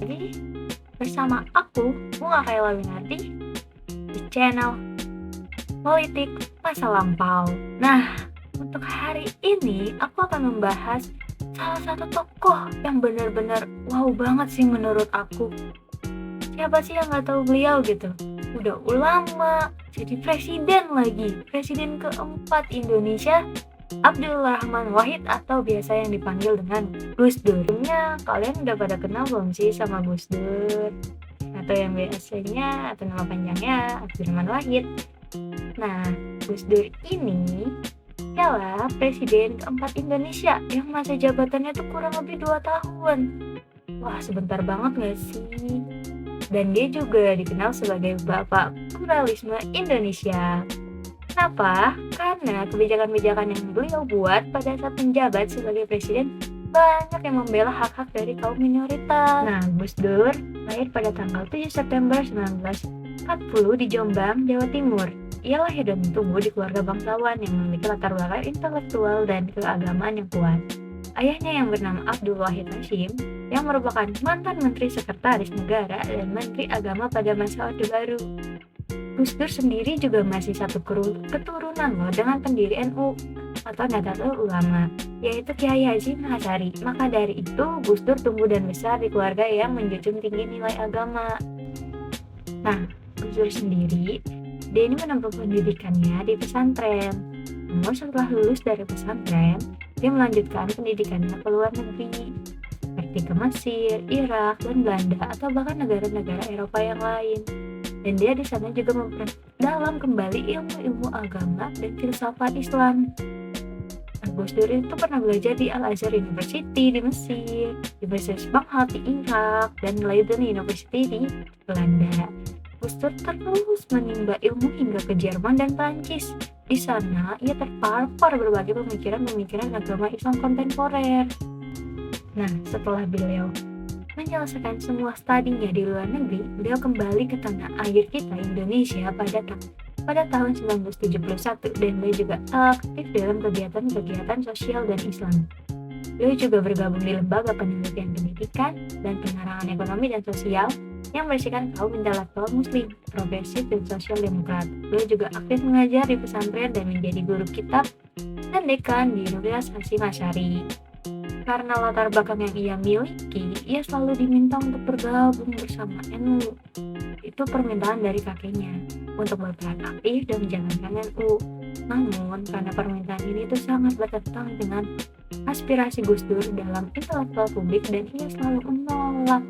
lagi bersama aku, Bunga Kaila Winardi, di channel Politik Masa Lampau. Nah, untuk hari ini aku akan membahas salah satu tokoh yang benar-benar wow banget sih menurut aku. Siapa sih yang gak tahu beliau gitu? Udah ulama, jadi presiden lagi, presiden keempat Indonesia, Abdul Rahman Wahid atau biasa yang dipanggil dengan Gus Dur. Sebelumnya kalian udah pada kenal belum sih sama Gus Dur? Atau yang biasanya atau nama panjangnya Abdul Rahman Wahid. Nah, Gus Dur ini adalah presiden keempat Indonesia yang masa jabatannya tuh kurang lebih 2 tahun. Wah, sebentar banget gak sih? Dan dia juga dikenal sebagai Bapak Pluralisme Indonesia. Kenapa? Karena kebijakan-kebijakan yang beliau buat pada saat menjabat sebagai presiden banyak yang membela hak-hak dari kaum minoritas. Nah, Gus Dur lahir pada tanggal 7 September 1940 di Jombang, Jawa Timur. Ia lahir dan tumbuh di keluarga bangsawan yang memiliki latar belakang intelektual dan keagamaan yang kuat. Ayahnya yang bernama Abdul Wahid Hashim, yang merupakan mantan Menteri Sekretaris Negara dan Menteri Agama pada masa Orde Baru. Gus Dur sendiri juga masih satu keturunan loh dengan pendiri NU atau Nahdlatul Ulama, yaitu Kiai Haji Mahasari. Maka dari itu Gus Dur tumbuh dan besar di keluarga yang menjunjung tinggi nilai agama. Nah, Gus Dur sendiri, dia ini menempuh pendidikannya di pesantren. Namun setelah lulus dari pesantren, dia melanjutkan pendidikannya ke luar negeri, seperti ke Mesir, Irak, dan Belanda, atau bahkan negara-negara Eropa yang lain. Dan dia di sana juga memperdalam kembali ilmu-ilmu agama dan filsafat Islam. Gus Dur itu pernah belajar di Al-Azhar University di Mesir, di Universitas Baghdad di Irak, dan Leiden University di Belanda. Gus Dur terus menimba ilmu hingga ke Jerman dan Prancis. Di sana, ia terpapar berbagai pemikiran-pemikiran agama Islam kontemporer. Nah, setelah beliau menyelesaikan semua studinya di luar negeri, beliau kembali ke tanah air kita Indonesia pada tahun 1971 dan beliau juga aktif dalam kegiatan-kegiatan sosial dan Islam. Beliau juga bergabung di lembaga penelitian pendidikan dan pengarangan ekonomi dan sosial yang berisikan kaum intelektual muslim, progresif, dan sosial demokrat. Beliau juga aktif mengajar di pesantren dan menjadi guru kitab dan dekan di Universitas Hasyim Asy'ari. Karena latar belakang yang ia miliki, ia selalu diminta untuk bergabung bersama NU. Itu permintaan dari kakeknya untuk berperan aktif dan menjalankan NU. Namun, karena permintaan ini itu sangat bertentangan dengan aspirasi Gus Dur dalam intelektual publik dan ia selalu menolak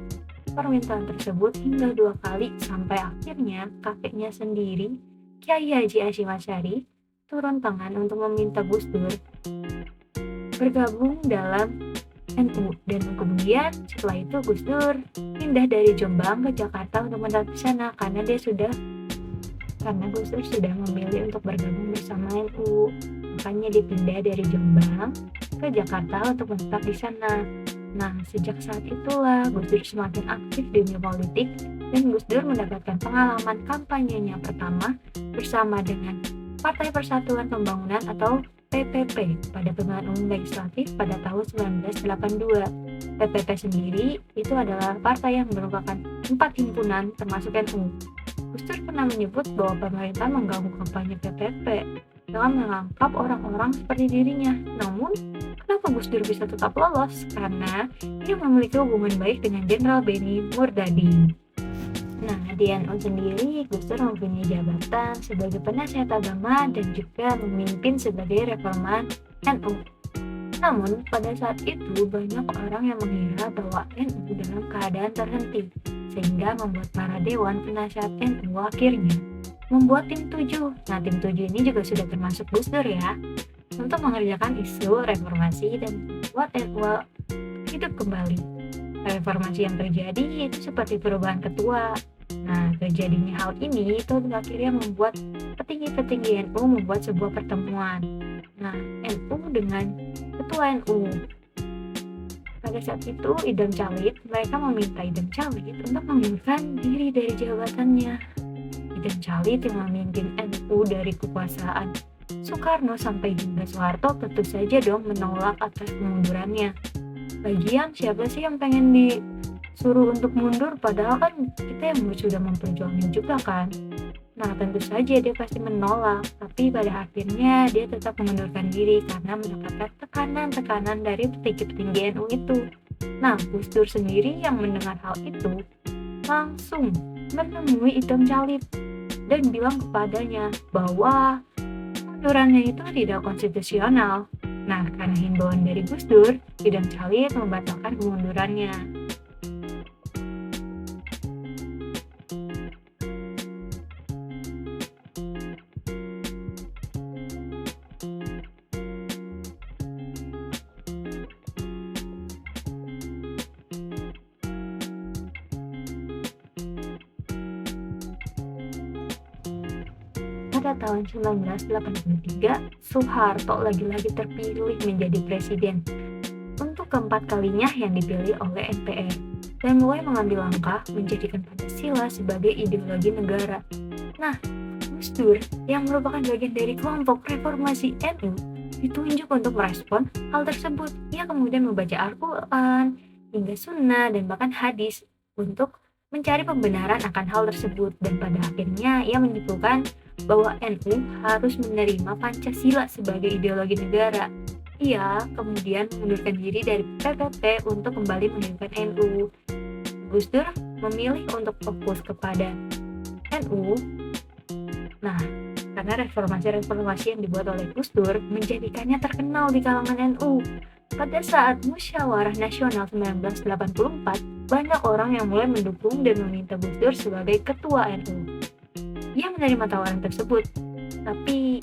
permintaan tersebut hingga 2 kali sampai akhirnya kakeknya sendiri, Kiai Haji Hasyim Asy'ari, turun tangan untuk meminta Gus Dur bergabung dalam NU. Dan kemudian setelah itu Gus Dur pindah dari Jombang ke Jakarta untuk menetap di sana karena Gus Dur sudah memilih untuk bergabung bersama NU. Makanya dia pindah dari Jombang ke Jakarta untuk menetap di sana. Nah, sejak saat itulah Gus Dur semakin aktif di dunia politik dan Gus Dur mendapatkan pengalaman kampanyenya pertama bersama dengan Partai Persatuan Pembangunan atau PPP pada pemilihan umum legislatif pada tahun 1982. PPP sendiri itu adalah partai yang merupakan 4 himpunan termasuk NU. Gus Dur pernah menyebut bahwa pemerintah mengganggu kampanye PPP dengan menangkap orang-orang seperti dirinya. Namun, kenapa Gus Dur bisa tetap lolos? Karena dia memiliki hubungan baik dengan Jenderal Benny Murdadi. Nah, di NU sendiri, Gus Dur mempunyai jabatan sebagai penasihat agama dan juga memimpin sebagai reforman NU. Namun, pada saat itu banyak orang yang mengira bahwa NU dalam keadaan terhenti, sehingga membuat para dewan penasihat NU akhirnya membuat tim 7. Nah, tim 7 ini juga sudah termasuk Gus Dur ya, untuk mengerjakan isu reformasi dan membuat NU hidup kembali. Reformasi yang terjadi itu seperti perubahan ketua. Nah, terjadinya hal ini itu akhirnya membuat petinggi-petinggi NU membuat sebuah pertemuan. Nah, NU dengan ketua NU. Pada saat itu Idam Calit, mereka meminta Idam Calit untuk mengundurkan diri dari jabatannya. Idam Calit yang memimpin NU dari kekuasaan Soekarno sampai hingga Soeharto tentu saja dong menolak atas pengundurannya. Lagian siapa sih yang pengen suruh untuk mundur padahal kan kita yang sudah memperjuangkan juga kan. Nah, tentu saja dia pasti menolak, tapi pada akhirnya dia tetap mengundurkan diri karena mendapatkan tekanan-tekanan dari petinggi-petinggi NU itu. Nah, Gus Dur sendiri yang mendengar hal itu langsung menemui Idam Jalil dan bilang kepadanya bahwa pengundurannya itu tidak konstitusional. Nah, karena himbauan dari Gus Dur, Idam Jalil membatalkan pengundurannya. Pada tahun 1983, Soeharto lagi-lagi terpilih menjadi presiden untuk keempat kalinya yang dipilih oleh MPR dan mulai mengambil langkah menjadikan Pancasila sebagai ideologi negara. Nah, Gus Dur yang merupakan bagian dari kelompok reformasi NU ditunjuk untuk merespon hal tersebut. Ia kemudian membaca Al-Quran hingga Sunnah dan bahkan hadis untuk mencari pembenaran akan hal tersebut, dan pada akhirnya ia menyimpulkan bahwa NU harus menerima Pancasila sebagai ideologi negara. Ia kemudian mengundurkan diri dari PPP untuk kembali mendirikan NU. Gus Dur memilih untuk fokus kepada NU. Nah, karena reformasi-reformasi yang dibuat oleh Gus Dur menjadikannya terkenal di kalangan NU. Pada saat Musyawarah Nasional 1984, banyak orang yang mulai mendukung dan meminta Gus Dur sebagai ketua NU. Ia menerima tawaran tersebut, tapi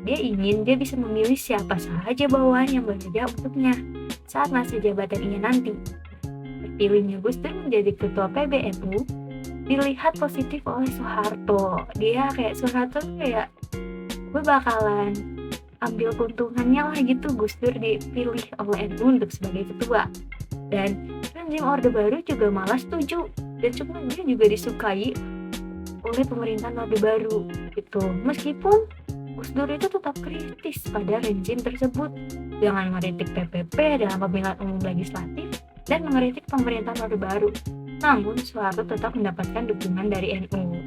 dia bisa memilih siapa saja bawahan yang bekerja untuknya saat masa jabatan ia nanti. Terpilihnya Gus Dur menjadi ketua PBNU dilihat positif oleh Soeharto. Soeharto kayak, gue bakalan ambil keuntungannya lah gitu, Gus Dur dipilih oleh NU untuk sebagai ketua. Dan rezim Orde Baru juga malah setuju, dan dia juga disukai oleh pemerintahan Orde Baru gitu. Meskipun Gus Dur itu tetap kritis pada rezim tersebut dengan mengkritik PPP dalam pemilihan umum legislatif dan mengkritik pemerintahan Orde Baru. Namun Soeharto tetap mendapatkan dukungan dari NU.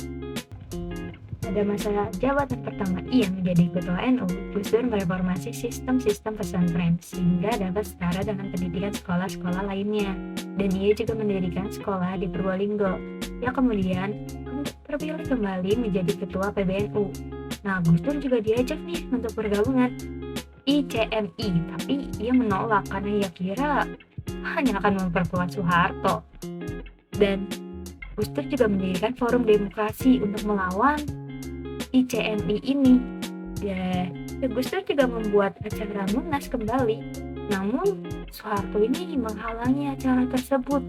Pada masa jabatan pertama ia menjadi ketua NU, Gus Dur mereformasi sistem-sistem pesantren sehingga dapat setara dengan pendidikan sekolah-sekolah lainnya. Dan ia juga mendirikan sekolah di Purwolinggo. Ia kemudian terpilih kembali menjadi ketua PBNU. Nah, Gus Dur juga diajak nih untuk bergabungan ICMI, tapi ia menolak karena ia kira hanya akan memperkuat Soeharto. Dan Gus Dur juga mendirikan forum demokrasi untuk melawan ICMI ini. Gus Dur juga membuat acara Munas kembali. Namun Soeharto ini menghalangi acara tersebut.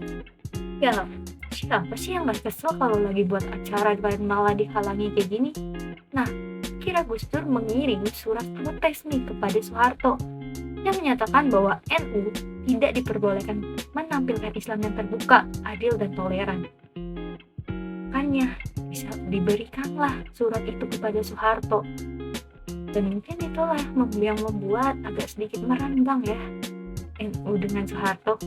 Ya, siapa sih yang gak kesel kalau lagi buat acara dan malah dihalangi kayak gini? Nah, kira Gus Dur mengirim surat protes nih kepada Soeharto yang menyatakan bahwa NU tidak diperbolehkan menampilkan Islam yang terbuka, adil, dan toleran. Makanya bisa diberikanlah surat itu kepada Soeharto. Dan mungkin itulah yang membuat agak sedikit merenggang ya NU dengan Soeharto.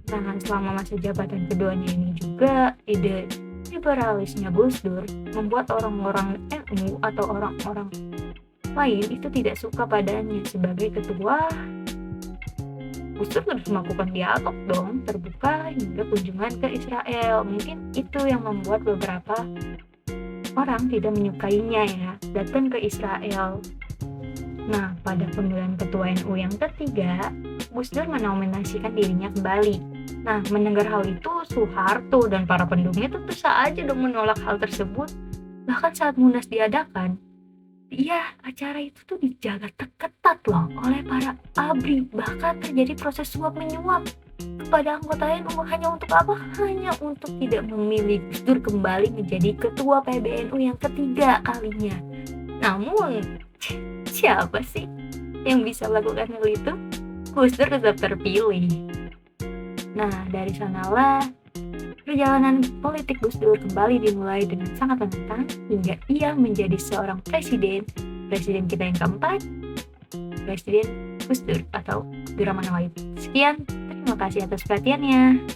Nah, selama masa jabatan keduanya ini juga ide liberalisnya Gus Dur membuat orang-orang NU atau orang-orang lain itu tidak suka padanya. Sebagai ketua, Gus Dur harus melakukan dialog dong, terbuka hingga kunjungan ke Israel. Mungkin itu yang membuat beberapa orang tidak menyukainya ya, datang ke Israel. Nah, pada pemilihan ketua NU yang ketiga, Gus Dur menominasikan dirinya kembali. Nah, mendengar hal itu, Soeharto dan para pendukungnya tentu saja dong menolak hal tersebut. Bahkan saat Munas diadakan, acara itu tuh dijaga ketat loh oleh para ABRI. Bahkan terjadi proses suap menyuap kepada anggota NU. Hanya untuk apa? Hanya untuk tidak memilih Gus Dur kembali menjadi ketua PBNU yang ketiga kalinya. Namun, siapa sih yang bisa melakukan hal itu? Gus Dur tetap terpilih. Nah, dari sanalah perjalanan politik Gus Dur kembali dimulai dengan sangat menantang hingga ia menjadi seorang presiden kita yang keempat, Presiden Gus Dur atau Abdurrahman Wahid. Sekian, terima kasih atas perhatiannya.